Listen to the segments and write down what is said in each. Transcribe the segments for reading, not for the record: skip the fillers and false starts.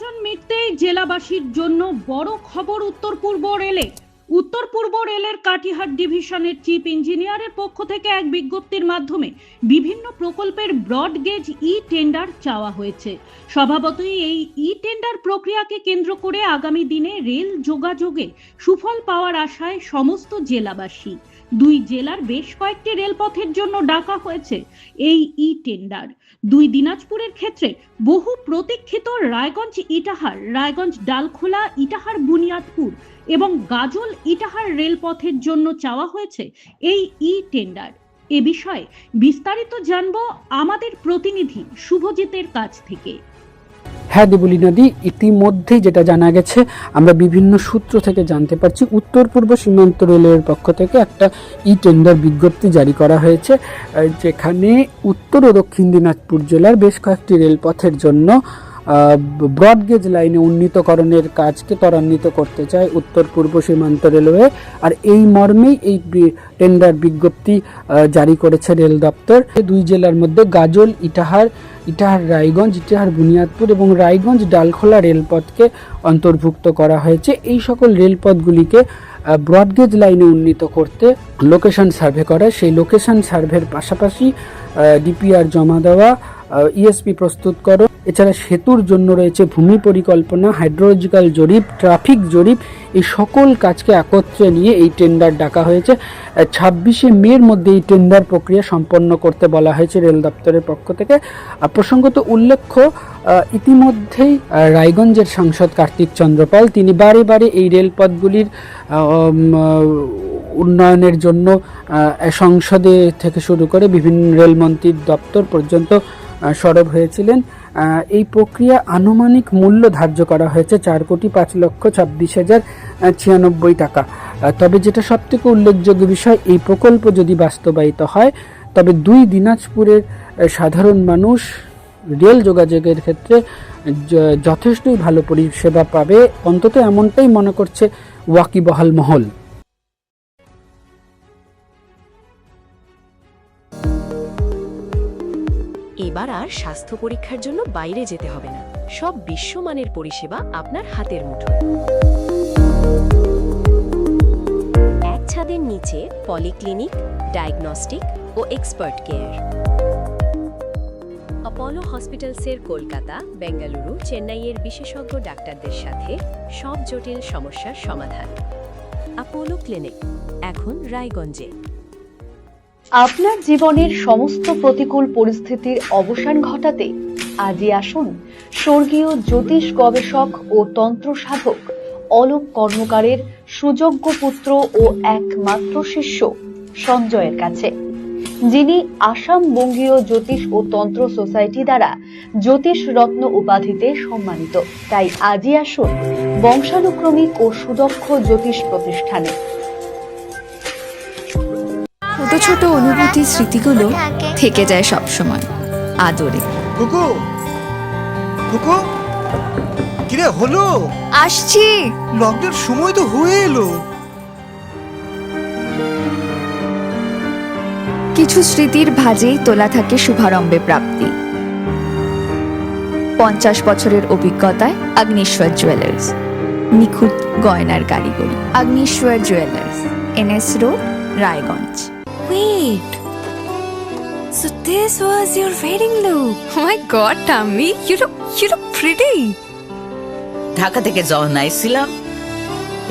অনশন মিটতেই জেলাবাসীর জন্য বড় খবর উত্তর পূর্ব রেলের কাটিহার ডিভিশনের চিফ ইঞ্জিনিয়ারের পক্ষ থেকে এক বিজ্ঞপ্তির মাধ্যমে বিভিন্ন প্রকল্পের ব্রড গেজ ই টেন্ডার চাওয়া হয়েছে। স্বভাবতই এই ই টেন্ডার প্রক্রিয়াকে কেন্দ্র করে আগামী দিনে রেল যোগাযোগে সুফল পাওয়ার আশায় সমস্ত জেলাবাসী। দুই জেলার বেশ কয়েকটি রেলপথের জন্য ডাকা হয়েছে এই ই টেন্ডার। দুই দিনাজপুরের ক্ষেত্রে বহু প্রতীক্ষিত রায়গঞ্জ ইটাহার, রায়গঞ্জ ডালখোলা ইটাহার বুনিয়াদপুর এবং গাজল ইটাহার রেলপথের জন্য চাওয়া হয়েছে এই ই টেন্ডার। এ বিষয়ে বিস্তারিত জানবো আমাদের প্রতিনিধি শুভজিতের কাছ থেকে। হ্যাঁ দেবলী নদী, ইতিমধ্যেই যেটা জানা গেছে, আমরা বিভিন্ন সূত্র থেকে জানতে পারছি উত্তর পূর্ব সীমান্ত রেলের পক্ষ থেকে একটা ই টেন্ডার বিজ্ঞপ্তি জারি করা হয়েছে, যেখানে উত্তর ও দক্ষিণ দিনাজপুর জেলার বেশ কয়েকটি রেলপথের জন্য ব্রডগেজ লাইনে উন্নীতকরণের কাজকে ত্বরান্বিত করতে চায় উত্তর পূর্ব সীমান্ত রেলওয়ে। আর এই মর্মেই এই টেন্ডার বিজ্ঞপ্তি জারি করেছে রেল দপ্তর। দুই জেলার মধ্যে গাজল ইটাহার, ইটাহার রায়গঞ্জ, ইটাহার বুনিয়াদপুর এবং রায়গঞ্জ ডালখোলা রেলপথকে অন্তর্ভুক্ত করা হয়েছে। এই সকল রেলপথগুলিকে ব্রডগেজ লাইনে উন্নীত করতে লোকেশন সার্ভে করা, সেই লোকেশন সার্ভের পাশাপাশি ডিপিআর জমা দেওয়া, ইএসপি প্রস্তুতকরণ, এছাড়া সেতুর জন্য রয়েছে ভূমি পরিকল্পনা, হাইড্রোলজিক্যাল জরিপ, ট্রাফিক জরিপ, এই সকল কাজকে একত্রে নিয়ে এই টেন্ডার ডাকা হয়েছে। 26শে মের মধ্যে এই টেন্ডার প্রক্রিয়া সম্পন্ন করতে বলা হয়েছে রেল দপ্তরের পক্ষ থেকে। প্রসঙ্গত উল্লেখ্য, ইতিমধ্যেই রায়গঞ্জের সাংসদ কার্তিক চন্দ্র পাল তিনি বারে বারে এই রেলপথগুলির উন্নয়নের জন্য সংসদে থেকে শুরু করে বিভিন্ন রেলমন্ত্রীর দপ্তর পর্যন্ত সরব হয়েছিলেন। এই প্রক্রিয়া আনুমানিক মূল্য ধার্য করা হয়েছে 4,26,26,096 টাকা। তবে যেটা সবথেকে উল্লেখযোগ্য বিষয়, এই প্রকল্প যদি বাস্তবায়িত হয় তবে দুই দিনাজপুরের সাধারণ মানুষ রেল যোগাযোগের ক্ষেত্রে যথেষ্টই ভালো পরিষেবা পাবে, অন্তত এমনটাই মনে করছে ওয়াকিবহাল মহল। এবার আর স্বাস্থ্য পরীক্ষার জন্য বাইরে যেতে হবে না, সব বিশ্বমানের পরিষেবা আপনার হাতের মুঠোয়। এক ছাদের নিচে পলিক্লিনিক, ডায়াগনস্টিক ও এক্সপার্ট কেয়ার। অপোলো হসপিটালসের কলকাতা, বেঙ্গালুরু, চেন্নাইয়ের বিশেষজ্ঞ ডাক্তারদের সাথে সব জটিল সমস্যার সমাধান। অপোলো ক্লিনিক এখন রায়গঞ্জে। আপনার জীবনের সমস্ত প্রতিকূল পরিস্থিতির অবসান ঘটাতে আজই আসুন স্বর্গীয় জ্যোতিষ গবেষক ও তন্ত্র সাধক অলোক কর্মকারের সুযোগ্য পুত্র ও একমাত্র শিষ্য সঞ্জয়ের কাছে, যিনি আসাম বঙ্গীয় জ্যোতিষ ও তন্ত্র সোসাইটি দ্বারা জ্যোতিষ রত্ন উপাধিতে সম্মানিত। তাই আজই আসুন বংশানুক্রমিক ও সুদক্ষ জ্যোতিষ প্রতিষ্ঠানে। ছোট ছোট অনুভূতি, স্মৃতিগুলো থেকে যায় সব সময় আদরে। কুকু কুকু, কিরে হলো? আসছি। লকডাউন সময় তো হয়ে এলো। কিছু স্মৃতির ভাজেই তোলা থাকে শুভারম্ভে প্রাপ্তি। 50 বছরের অভিজ্ঞতায় আগ্নেশ্বর জুয়েলার্স, নিখুঁত গয়নার কারিগরি। Agneshwar jewellers, NS road, Raiganj. Wait, so this was your wedding look? Oh my God, Tammy, you look pretty. Dhaka থেকে যখন আইছিলাম,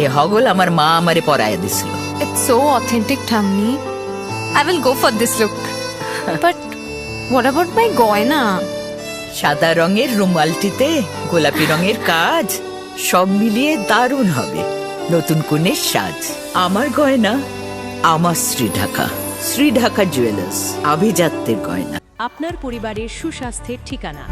এ হগল আমার মা আমারে পরাইয়া দিছিল। It's so authentic, Tammy. I will go for this look. But what about my goina? সাদা রঙের রুমালটিতে গোলাপি রঙের কাজ, সব মিলিয়ে দারুণ হবে নতুন কনের সাজ। আমার গয়না আমার শ্রী ঢাকা জুয়েলার্স, আভিজাত্যের গয়না। আপনার পরিবারের সুস্বাস্থ্যের ঠিকানা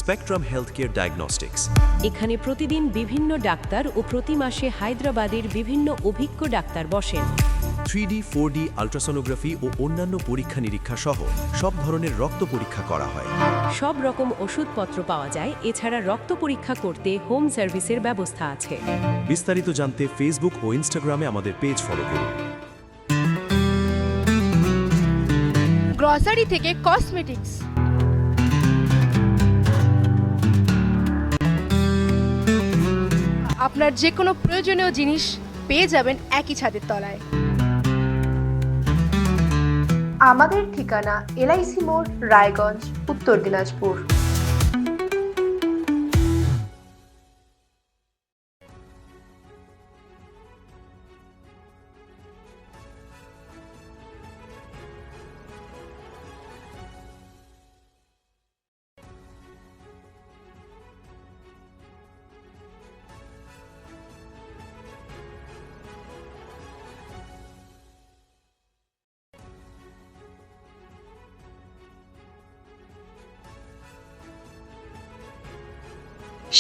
স্পেকট্রাম হেলথকেয়ার ডায়াগনস্টিক্স। এখানে প্রতিদিন বিভিন্ন ডাক্তার ও প্রতি মাসে হায়দ্রাবাদের বিভিন্ন অভিজ্ঞ ডাক্তার বসেন। 3D, 4D আল্ট্রাসোনোগ্রাফি ও অন্যান্য পরীক্ষা নিরীক্ষা সহ সব ধরনের রক্ত পরীক্ষা করা হয়। সব রকম ওষুধপত্র পাওয়া যায়। এছাড়া রক্ত পরীক্ষা করতে হোম সার্ভিসের ব্যবস্থা আছে। বিস্তারিত জানতে ফেসবুক ও ইনস্টাগ্রামে আমাদের পেজ ফলো করুন। গ্রসারি থেকে কসমেটিক্স, আপনার যে কোনো প্রয়োজনীয় জিনিস পেয়ে যাবেন একই ছাদের তলায়। আমাদের ঠিকানা LIC মোড়, Raiganj, Uttar Dinajpur.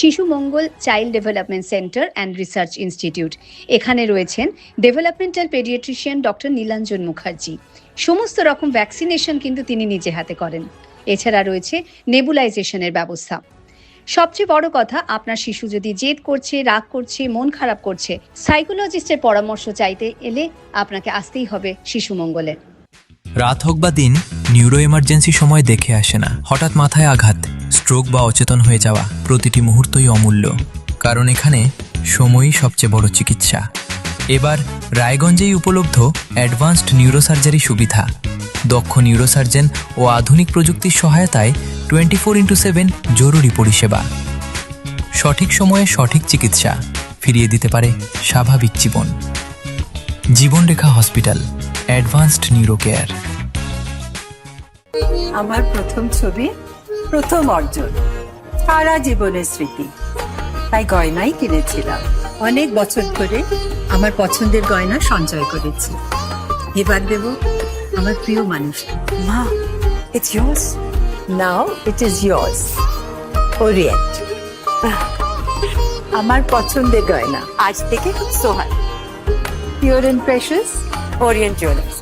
Shishu Mangal child development centre and research institute. এখানে রয়েছেন developmental paediatrician doctor Nilanjan Mukherjee. সমস্ত রকম ভ্যাকসিনেশন কিন্তু তিনি নিজে হাতে করেন। এছাড়া রয়েছে নেবুলাইজেশনের ব্যবস্থা। সবচেয়ে বড় কথা, আপনার শিশু যদি জেদ করছে, রাগ করছে, মন খারাপ করছে, সাইকোলজিস্টের পরামর্শ চাইতে এলে আপনাকে আসতেই হবে শিশু মঙ্গলে। রাত হোক বা দিন, নিউরো এমার্জেন্সি সময় দেখে আসে না। হঠাৎ মাথায় আঘাত, স্ট্রোক বা অচেতন হয়ে যাওয়া, প্রতিটি মুহূর্তই অমূল্য। কারণ এখানে সময়ই সবচেয়ে বড় চিকিৎসা। এবার রায়গঞ্জেই উপলব্ধ অ্যাডভান্সড নিউরোসার্জারি সুবিধা। দক্ষ নিউরোসার্জন ও আধুনিক প্রযুক্তির সহায়তায় 24x7 জরুরি পরিষেবা। সঠিক সময়ে সঠিক চিকিৎসা ফিরিয়ে দিতে পারে স্বাভাবিক জীবন। জীবনরেখা হসপিটাল, অ্যাডভান্সড নিউরো কেয়ার। আমার প্রথম ছবি, প্রথম অর্জন, সারা জীবনের স্মৃতি, তাই গয়নাই কিনেছিলাম। অনেক বছর ধরে আমার পছন্দের গয়না সঞ্চয় করেছি। এবার দেব আমার প্রিয় মানুষকে। মা, it's yours. Now it is yours. Orient. আমার পছন্দের গয়না আজ থেকে সোহান। Pure and precious, Orient Jewelers.